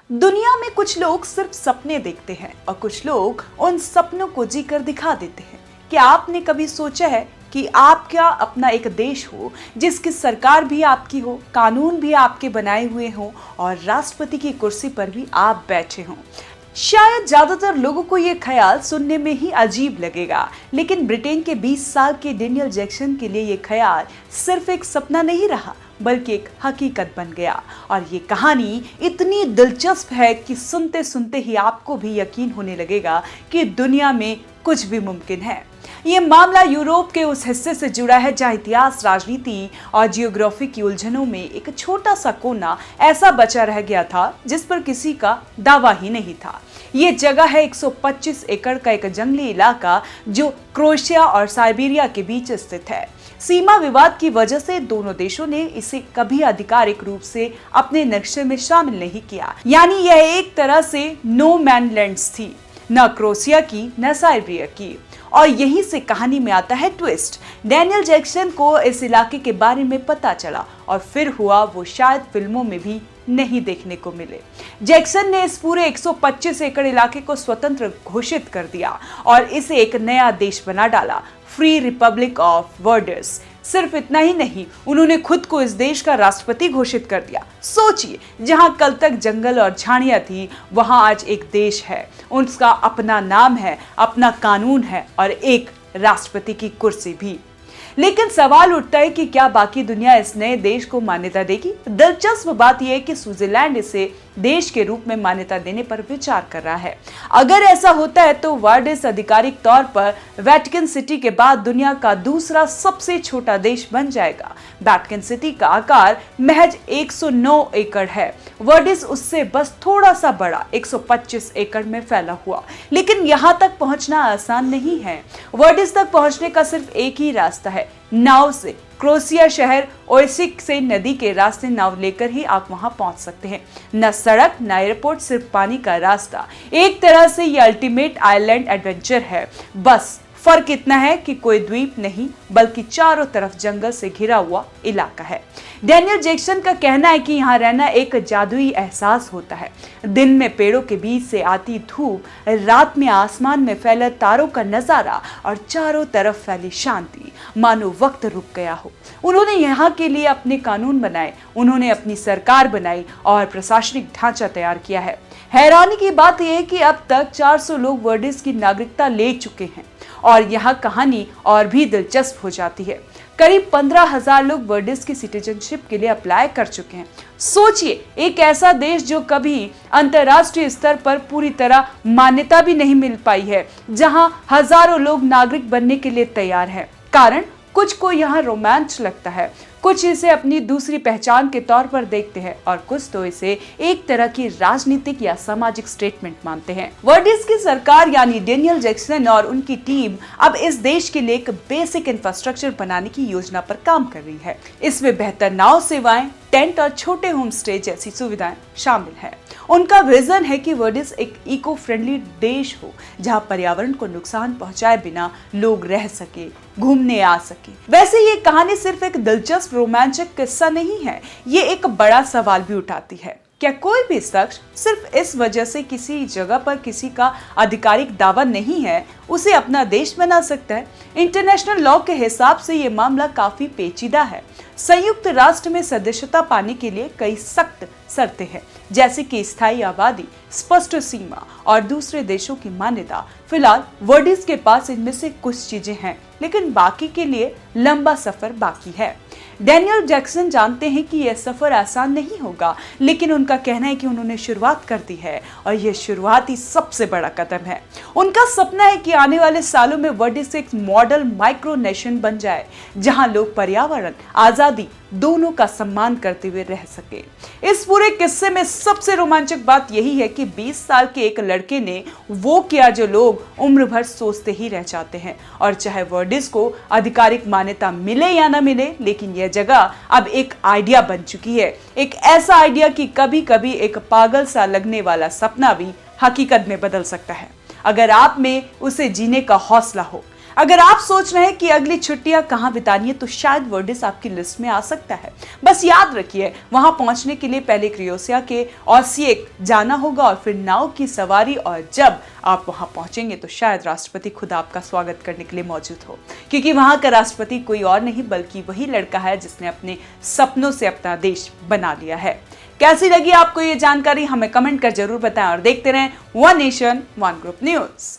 दुनिया में कुछ लोग सिर्फ सपने देखते हैं और कुछ लोग उन सपनों को जीकर दिखा देते हैं। क्या आपने कभी सोचा है कि आपका अपना एक देश हो जिसकी सरकार भी आपकी हो, कानून भी आपके बनाए हुए हों और राष्ट्रपति की कुर्सी पर भी आप बैठे हों? शायद ज्यादातर लोगों को ये ख्याल सुनने में ही अजीब लगेगा, लेकिन ब्रिटेन के 20 साल के डेनियल जैक्सन के लिए ये ख्याल सिर्फ एक सपना नहीं रहा बल्कि एक हकीकत बन गया। और ये कहानी इतनी दिलचस्प है कि सुनते सुनते ही आपको भी यकीन होने लगेगा कि दुनिया में कुछ भी मुमकिन है। ये मामला यूरोप के उस हिस्से से जुड़ा है जहाँ इतिहास, राजनीति और जियोग्राफी की उलझनों में एक छोटा सा कोना ऐसा बचा रह गया था जिस पर किसी का दावा ही नहीं था। ये जगह है 125 एकड़ का एक जंगली इलाका जो क्रोएशिया और साइबेरिया के बीच स्थित है। सीमा विवाद की वजह से दोनों देशों ने इसे कभी आधिकारिक रूप से अपने नक्शे में शामिल नहीं किया, यानी यह एक तरह से नो मैन लैंड्स थी, न क्रोएशिया की न साइबेरिया की। और यहीं से कहानी में आता है ट्विस्ट। डेनियल जैक्सन को इस इलाके के बारे में पता चला और फिर हुआ वो शायद फिल्मों में भी नहीं देखने को मिले। जैक्सन ने इस पूरे 125 एकड़ इलाके को स्वतंत्र घोषित कर दिया और इसे एक नया देश बना डाला, फ्री रिपब्लिक ऑफ वर्डर्स। सिर्फ इतना ही नहीं, उन्होंने खुद को इस देश का राष्ट्रपति घोषित कर दिया। सोचिए, जहां कल तक जंगल और झाड़ियां थी, वहां आज एक देश है, उसका अपना नाम है, अपना कानून है और एक राष्ट्रपति की कुर्सी भी। लेकिन सवाल उठता है कि क्या बाकी दुनिया इस नए देश को मान्यता देगी? दिलचस्प बात यह है कि स्विट्जरलैंड इसे देश के रूप में मान्यता देने पर विचार कर रहा है। अगर ऐसा होता है तो वर्डिस आधिकारिक तौर पर वेटिकन सिटी के बाद दुनिया का दूसरा सबसे छोटा देश बन जाएगा। वेटिकन सिटी का आकार महज 109 एकड़ है, वर्डिस उससे बस थोड़ा सा बड़ा 125 एकड़ में फैला हुआ। लेकिन यहाँ तक पहुँचना आसान नहीं है। वर्डिस तक पहुँचने का सिर्फ एक ही रास्ता है, नाव से। क्रोएशिया शहर ओएसिक से नदी के रास्ते नाव लेकर ही आप वहां पहुंच सकते हैं। न सड़क न एयरपोर्ट, सिर्फ पानी का रास्ता। एक तरह से ये अल्टीमेट आइलैंड एडवेंचर है। बस फर्क इतना है कि कोई द्वीप नहीं बल्कि चारों तरफ जंगल से घिरा हुआ इलाका है। डेनियल जैक्सन का कहना है कि यहाँ रहना एक जादुई एहसास होता है। दिन में पेड़ों के बीच से आती धूप, रात में आसमान में फैले तारों का नजारा और चारों तरफ फैली शांति, मानो वक्त रुक गया हो। उन्होंने यहाँ के लिए अपने कानून बनाए, उन्होंने अपनी सरकार बनाई और प्रशासनिक ढांचा तैयार किया है। हैरानी की बात यह है कि अब तक 400 लोग वर्डिस की नागरिकता ले चुके हैं और यह कहानी और भी दिलचस्प हो जाती है। करीब 15,000 लोग वर्डिस की सिटीजनशिप के लिए अप्लाई कर चुके हैं। सोचिए, एक ऐसा देश जो कभी अंतर्राष्ट्रीय स्तर पर पूरी तरह मान्यता भी नहीं मिल पाई है, जहां हजारों लोग नागरिक बनने के लिए तैयार हैं। कारण कुछ को यहाँ रोमांच लगता है, कुछ इसे अपनी दूसरी पहचान के तौर पर देखते हैं और कुछ तो इसे एक तरह की राजनीतिक या सामाजिक स्टेटमेंट मानते हैं। वर्डिस की सरकार यानी डेनियल जैक्सन और उनकी टीम अब इस देश के लिए एक बेसिक इंफ्रास्ट्रक्चर बनाने की योजना पर काम कर रही है। इसमें बेहतर नाव सेवाएं, टेंट और छोटे होम स्टे जैसी सुविधाएं शामिल है। उनका विजन है कि वर्डिस एक इको फ्रेंडली देश हो जहां पर्यावरण को नुकसान पहुंचाए बिना लोग रह सके, घूमने आ सके। वैसे ये कहानी सिर्फ एक दिलचस्प रोमांचक किस्सा नहीं है, ये एक बड़ा सवाल भी उठाती है। क्या कोई भी शख्स सिर्फ इस वजह से किसी जगह पर किसी का आधिकारिक दावा नहीं है उसे अपना देश बना सकता है? इंटरनेशनल लॉ के हिसाब से ये मामला काफी पेचीदा है। संयुक्त राष्ट्र में सदस्यता पाने के लिए कई सख्त शर्तें हैं, जैसे कि स्थायी आबादी, स्पष्ट सीमा और दूसरे देशों की मान्यता। फिलहाल वर्डिस के पास इनमें से कुछ चीजें हैं, लेकिन बाकी के लिए लंबा सफर बाकी है। डेनियल जैक्सन जानते हैं कि यह सफर आसान नहीं होगा, लेकिन उनका कहना है कि उन्होंने शुरुआत कर दी है और यह शुरुआत ही सबसे बड़ा कदम है। उनका सपना है कि आने वाले सालों में वर्डिस एक मॉडल माइक्रो नेशन बन जाए, जहां लोग पर्यावरण, आजादी दोनों का सम्मान करते हुए रह सके। इस पूरे किस्से में सबसे रोमांचक बात यही है कि 20 साल के एक लड़के ने वो किया जो लोग उम्र भर सोचते ही रह जाते हैं। और चाहे वर्डिस को आधिकारिक मान्यता मिले या ना मिले, लेकिन यह जगह अब एक आइडिया बन चुकी है। एक ऐसा आइडिया कि कभी कभी एक पागल सा लगने वाला सपना भी हकीकत में बदल सकता है, अगर आप में उसे जीने का हौसला हो। अगर आप सोच रहे हैं कि अगली छुट्टियां कहां बितानी है, तो शायद वर्डिस आपकी लिस्ट में आ सकता है। बस याद रखिए, वहां पहुंचने के लिए पहले क्रोएशिया के ओसिएक जाना होगा और फिर नाव की सवारी, और जब आप वहां पहुंचेंगे तो शायद राष्ट्रपति खुद आपका स्वागत करने के लिए मौजूद हो, क्योंकि वहां का राष्ट्रपति कोई और नहीं बल्कि वही लड़का है जिसने अपने सपनों से अपना देश बना लिया है। कैसी लगी आपको ये जानकारी, हमें कमेंट कर जरूर बताएं और देखते रहें one nation one group news.